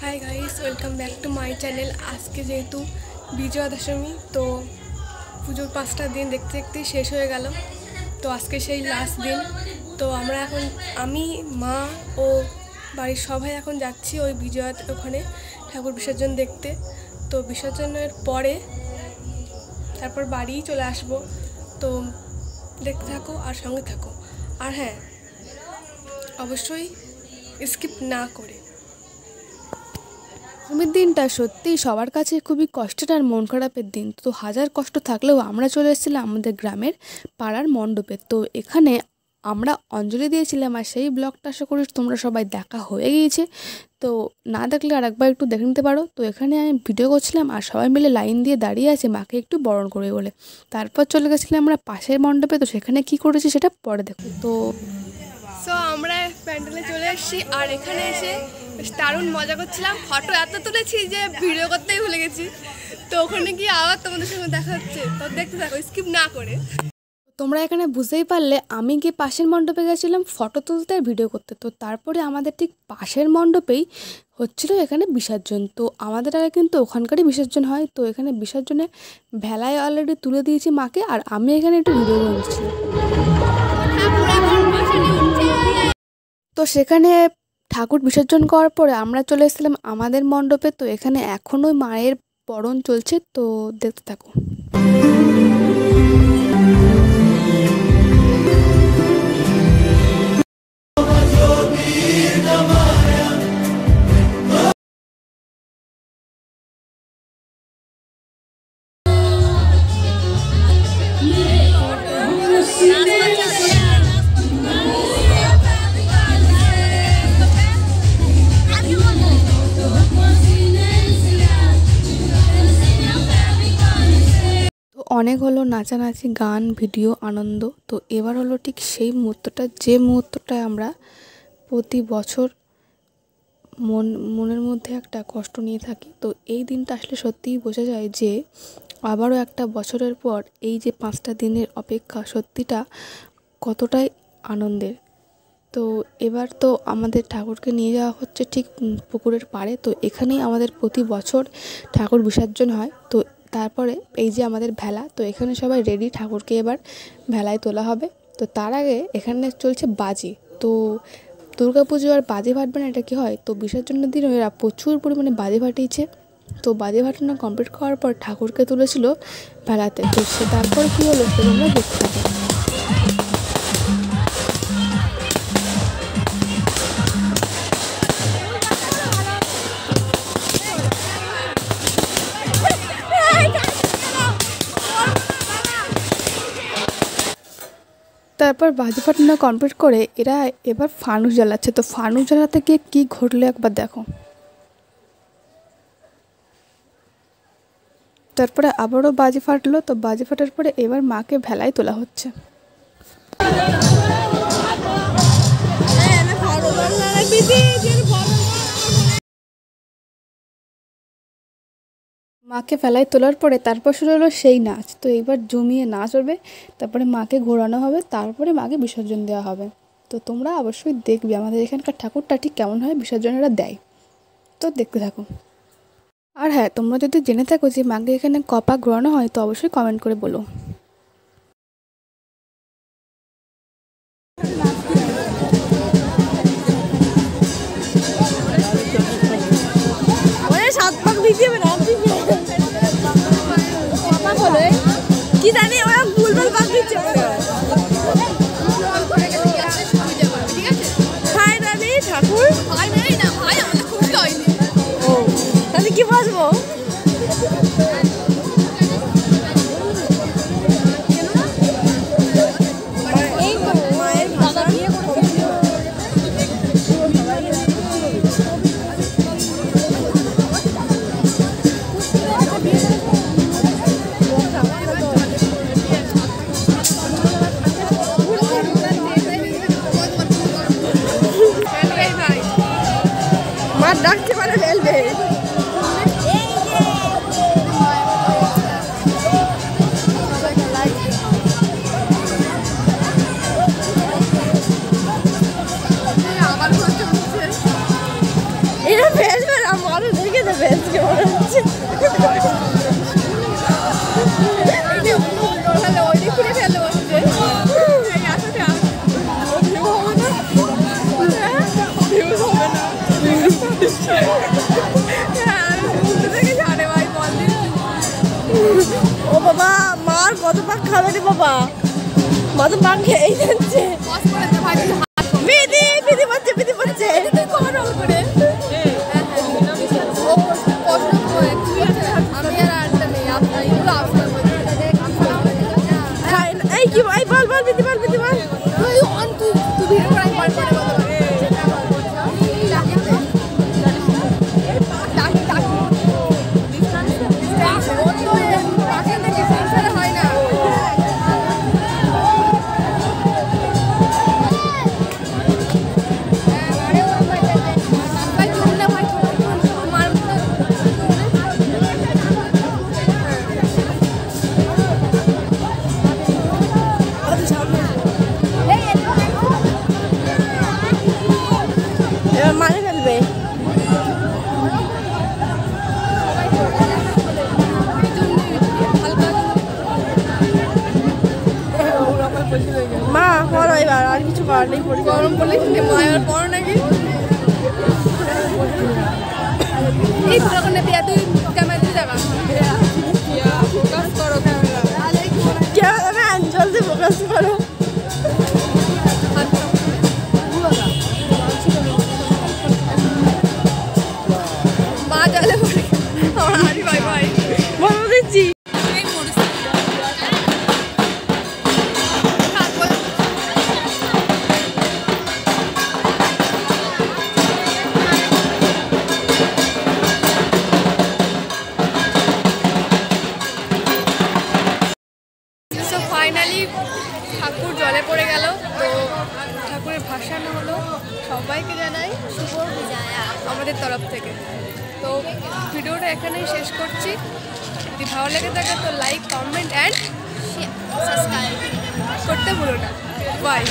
Hi guys welcome back to my channel. आज के जेहेतु विजया दशमी तो पुजोर 5टा दिन देखते देखते शेष हो गेल। तो आज के सेई लास्ट दिन। तो आमरा एखन आमी मा ओ बाड़िर सबाई एखन जाচ্ছি ওই विजया ओखाने ठाकुर विसर्जन देखते। तो विसर्जनेर परे तारपर बाड़ी चले आसबो। तो देखते थाको और संगे थाको और हाँ अवश्यई स्किप ना करे। দশমীর দিনটা সত্যিই সবার কাছে খুবই কষ্টের আর মন খারাপের দিন। তো হাজার কষ্ট থাকলেও আমরা চলে এসেছিলাম আমাদের গ্রামের পাড়ার মণ্ডপে। তো এখানে আমরা অঞ্জলি দিয়েছিলাম আর সেই ব্লগটা আশা করি তোমরা সবাই দেখা হয়ে গিয়েছে। তো না দেখলে আরেকবার একটু দেখে নিতে পারো। তো এখানে আমি ভিডিও করছিলাম আর সবাই মিলে লাইন দিয়ে দাঁড়িয়ে আছে মাকে একটু বরণ করবে বলে। তারপর চলে গেছিলাম আমরা পাশের মণ্ডপে। তো সেখানে কি করেছি সেটা পরে দেখো। তো আমরা প্যান্ডেলে চলে এসেছি আর এখানে এসে দারুণ মজা করছিলাম। ফটো এত তুলেছি যে ভিডিও করতেই ভুলে গেছি। তো ওখানে গিয়ে আবার তোমাদের সঙ্গে দেখা হচ্ছে। তো দেখতে থাকো স্কিপ না করে। তোমরা এখানে বুঝতেই পারলে আমি গিয়ে পাশের মণ্ডপে গেছিলাম ফটো তুলতে আর ভিডিও করতে। তো তারপরে আমাদের ঠিক পাশের মণ্ডপেই হচ্ছিল এখানে বিসর্জন। তো আমাদের আগে কিন্তু ওখানকারই বিসর্জন হয়। তো এখানে বিসর্জনে ভেলায় অলরেডি তুলে দিয়েছি মাকে আর আমি এখানে একটু ভিডিও করছি। তো সেখানে ঠাকুর বিসর্জন করার পরে আমরা চলে এসেছিলাম আমাদের মণ্ডপে। তো এখানে এখনও মায়ের বরণ চলছে। তো দেখতে থাকো। অনেক হলো নাচানাচি গান ভিডিও আনন্দ। তো এবার হলো ঠিক সেই মুহূর্তটা যে মুহূর্তটায় আমরা প্রতি বছর মনের মধ্যে একটা কষ্ট নিয়ে থাকি। তো এই দিনটা আসলে সত্যিই বোঝা যায় যে আবারও একটা বছরের পর এই যে 5টা দিনের অপেক্ষা সত্যিটা কতটাই আনন্দের। তো এবার তো আমাদের ঠাকুরকে নিয়ে যাওয়া হচ্ছে ঠিক পুকুরের পাড়ে। তো এখানেই আমাদের প্রতি বছর ঠাকুর বিসর্জন হয়। তো তারপরে এই যে আমাদের ভেলা। তো এখানে সবাই রেডি ঠাকুরকে এবার ভেলায় তোলা হবে। তো তার আগে এখানে চলছে বাজি। তো দুর্গাপুজো আর বাজি ফাটবে না এটা কি হয়। তো বিসর্জনের দিন এরা প্রচুর পরিমাণে বাজি ফাটিয়েছে। তো বাজি ফাটানো কমপ্লিট করার পর ঠাকুরকে তুলেছিল ভেলাতে। তো সে তারপর কী হলো সেটা আমরা দেখতে পাবো। তারপর বাজি ফাটানো কমপ্লিট করে এরা এবার ফানুস জ্বালাচ্ছে। তো ফানুস জ্বালাতে গিয়ে কী ঘটলো একবার দেখো। তারপরে আবারও বাজি ফাটলো। তো বাজি ফাটার পরে এবার মাকে ভেলায় তোলা হচ্ছে। মাকে ভেলায় তোলার পরে তারপর শুরু হলো সেই নাচ। তো এইবার জমিয়ে নাচ হবে। তারপরে মাকে ঘোরানো হবে। তারপরে মাকে বিসর্জন দেওয়া হবে। তো তোমরা অবশ্যই দেখবে আমাদের এখানকার ঠাকুরটা ঠিক কেমন হয় বিসর্জনেরা দেয়। তো দেখতে থাকো। আর হ্যাঁ তোমরা যদি জেনে থাকো যে মাকে এখানে কপা ঘোরানো হয় তো অবশ্যই কমেন্ট করে বলো। কি জানি ওরা ভুলভাল পাক দিচ্ছে। হাই রানী ঠাকুর ভাই নেই না ভাই আমাদের খুশি হয়নি। ও তাহলে কি বাজবো। ডাকতে পারে ফেলবে। এরা বেশ আমার দেখে তো বেশ মনে হচ্ছে ওই দিক থেকে ফেলে বসছে ও বাবা মার কত পাক খাবে রে বাবা মা তো পাক খেয়েই যাচ্ছে পিদি পাচ্ছে এই কি ভাই বল পিদি বল মানে ফেলবে মা পড়ো এবার আর কিছু করার নেই গরম পড়লে মা এবার পড়ো নাকি এই তখন তুই ক্যামেরা দিয়ে যাবা ফোকাস করো ক্যামেরা জলদি ফোকাস করো মা জলে পড়ে আমার হাড়ি ভাই ভাই বলো দিচ্ছি ফাইনালি ঠাকুর জলে পড়ে গেল তো ঠাকুরের ভাসানো হলো সবাইকে জানাই শুভ বিজয়া আমাদের তরফ থেকে তো ভিডিওটা এখানেই শেষ করছি যদি ভালো লেগে থাকে তো লাইক কমেন্ট অ্যান্ড সাবস্ক্রাইব করতে ভুলো না বাই